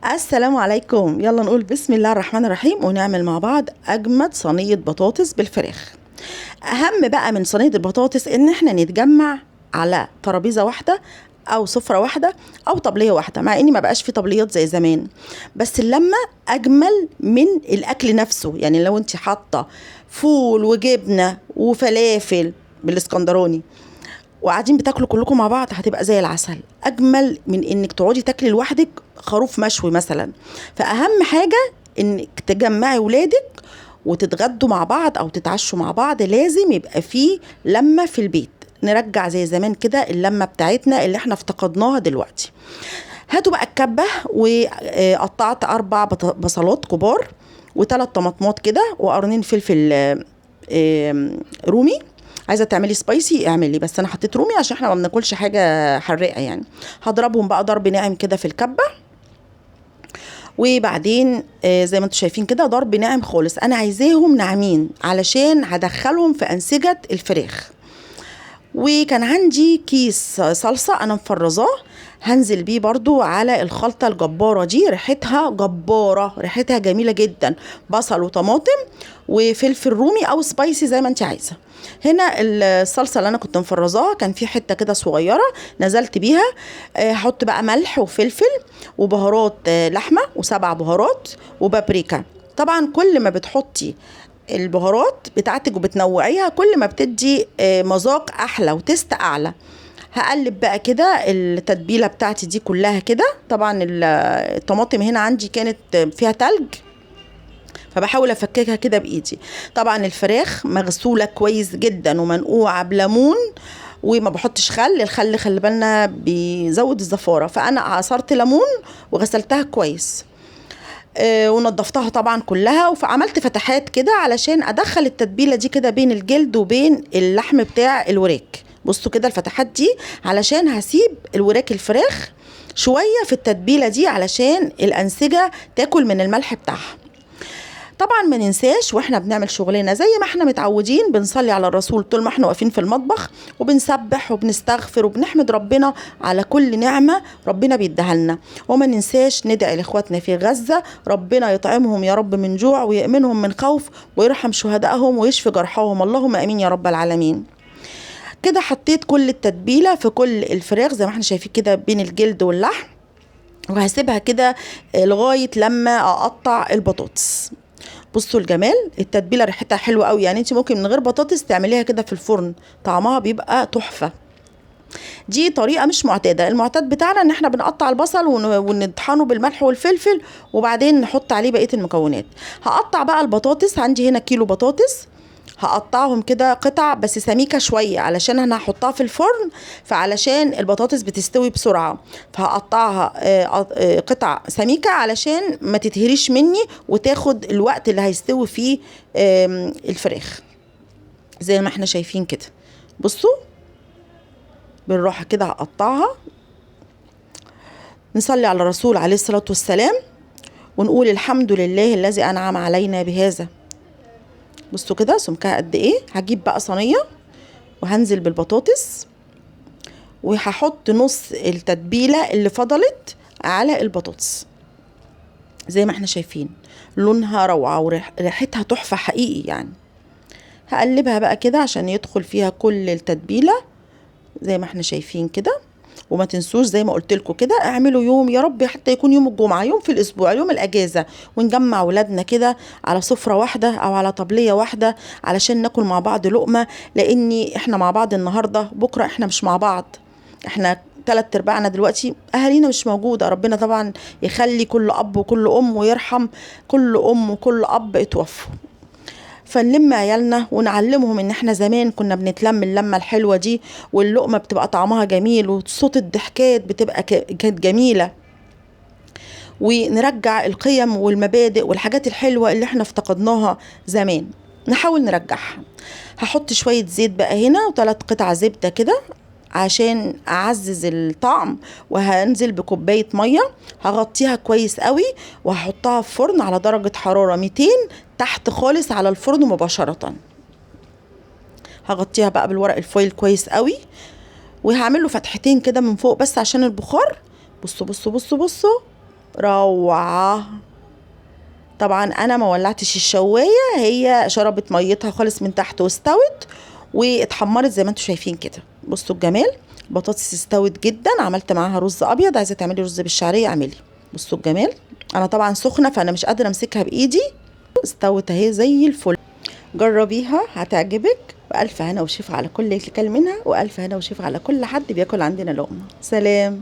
السلام عليكم. يلا نقول بسم الله الرحمن الرحيم ونعمل مع بعض اجمد صينيه بطاطس بالفراخ. اهم بقى من صينيه البطاطس ان احنا نتجمع على ترابيزه واحده او سفره واحده او طبليه واحده، مع اني ما بقاش في طبليات زي زمان، بس اللمه اجمل من الاكل نفسه. يعني لو انت حاطه فول وجبنه وفلافل بالاسكندراني وقاعدين بتاكلوا كلكم مع بعض، هتبقى زي العسل، اجمل من انك تقعدي تاكلي لوحدك خروف مشوي مثلا. فاهم حاجه انك تجمعي ولادك وتتغدوا مع بعض او تتعشوا مع بعض، لازم يبقى فيه لمه في البيت، نرجع زي زمان كده اللمه بتاعتنا اللي احنا افتقدناها دلوقتي. هاتوا بقى الكبه، وقطعت 4 بصلات كبار و3 طماطمات كده وقرنين فلفل رومي. عايزه تعملي سبايسي اعملي، بس انا حطيت رومي عشان احنا ما بناكلش حاجه حراقه يعني. هضربهم بقى ضرب ناعم كده في الكبه، وبعدين زي ما انتم شايفين كده ضرب ناعم خالص. انا عايزاهم ناعمين علشان هدخلهم في انسجه الفراخ. وكان عندي كيس صلصه انا مفرزاه، هنزل بيه برضو على الخلطة الجبارة دي، ريحتها جبارة، ريحتها جميلة جدا، بصل وطماطم وفلفل رومي او سبايسي زي ما انت عايزة. هنا الصلصة اللي انا كنت مفرزاها كان في حتة كده صغيرة نزلت بيها. هحط بقى ملح وفلفل وبهارات لحمة و7 بهارات وبابريكا. طبعا كل ما بتحطي البهارات بتاعتك وبتنوعيها كل ما بتدي مذاق احلى وتست اعلى. هقلب بقى كده التتبيله بتاعتي دي كلها كده. طبعا الطماطم هنا عندي كانت فيها تلج، فبحاول افككها كده بايدي. طبعا الفراخ مغسوله كويس جدا ومنقوعه بليمون، وما بحطش خل. الخل خلي بالنا بيزود الزفاره، فانا عصرت ليمون وغسلتها كويس. ونضفتها طبعا كلها، وعملت فتحات كده علشان ادخل التتبيله دي كده بين الجلد وبين اللحم بتاع الوراك. بصوا كده الفتحات دي علشان هسيب الوراك الفراخ شويه في التتبيله دي علشان الانسجه تاكل من الملح بتاعها. طبعا ما ننساش واحنا بنعمل شغلنا زي ما احنا متعودين بنصلي على الرسول طول ما احنا واقفين في المطبخ، وبنسبح وبنستغفر وبنحمد ربنا على كل نعمة ربنا بيديها لنا. وما ننساش ندعي لاخواتنا في غزة، ربنا يطعمهم يا رب من جوع ويأمنهم من خوف ويرحم شهدائهم ويشفي جرحاهم، اللهم امين يا رب العالمين. كده حطيت كل التتبيلة في كل الفراخ زي ما احنا شايفين كده بين الجلد واللحم، وهسيبها كده لغاية لما اقطع البطاطس. بصوا الجمال، التتبيله ريحتها حلوه قوي. يعني انت ممكن من غير بطاطس تعمليها كده في الفرن، طعمها بيبقى تحفه. دي طريقه مش معتاده، المعتاد بتاعنا ان احنا بنقطع البصل ونطحنه بالملح والفلفل وبعدين نحط عليه بقيه المكونات. هقطع بقى البطاطس، عندي هنا كيلو بطاطس، هقطعهم كده قطع بس سميكه شويه علشان انا هحطها في الفرن، فعلشان البطاطس بتستوي بسرعه فهقطعها قطع سميكه علشان ما تتهريش مني وتاخد الوقت اللي هيستوي فيه الفراخ زي ما احنا شايفين كده. بصوا بالراحه كده هقطعها. نصلي على الرسول عليه الصلاه والسلام ونقول الحمد لله الذي انعم علينا بهذا. بصوا كده سمكها قد ايه. هجيب بقى صينيه وهنزل بالبطاطس وهحط نص التتبيله اللي فضلت على البطاطس زي ما احنا شايفين، لونها روعه وريحتها تحفه حقيقي يعني. هقلبها بقى كده عشان يدخل فيها كل التتبيله زي ما احنا شايفين كده. وما تنسوش زي ما قلت لكم كده اعملوا يوم يا رب حتى يكون يوم الجمعه، يوم في الاسبوع، يوم الاجازه، ونجمع ولادنا كده على سفره واحده او على طبليه واحده علشان ناكل مع بعض لقمه. لاني احنا مع بعض النهارده، بكره احنا مش مع بعض. احنا 3/4 دلوقتي اهالينا مش موجوده. ربنا طبعا يخلي كل اب وكل ام ويرحم كل ام وكل اب اتوفوا. فنلم عيالنا ونعلمهم ان احنا زمان كنا بنتلم اللمه الحلوه دي، واللقمه بتبقى طعمها جميل وصوت الضحكات بتبقى كانت جميله. ونرجع القيم والمبادئ والحاجات الحلوه اللي احنا افتقدناها زمان، نحاول نرجعها. هحط شويه زيت بقى هنا و3 قطع زبده كده عشان اعزز الطعم، وهنزل بكوبايه ميه هغطيها كويس قوي وهحطها في فرن على درجه حراره 200 تحت خالص على الفرن مباشره. هغطيها بقى بالورق الفويل كويس قوي وهعمل له فتحتين كده من فوق بس عشان البخار. بصوا بصوا بصوا بصوا روعة. طبعا انا ما ولعتش الشوايه، هي شربت ميتها خالص من تحت واستوت واتحمرت زي ما انتم شايفين كده. بصوا الجمال، البطاطس استوت جدا. عملت معاها رز ابيض، عايزه تعملي رز بالشعريه اعملي. بصوا الجمال، انا طبعا سخنه فانا مش قادره امسكها بايدي. استوت اهي زي الفل. جربيها هتعجبك، والف هنا وشفا على كل اللي كل منها، والف هنا وشفا على كل حد بياكل عندنا لقمه. سلام.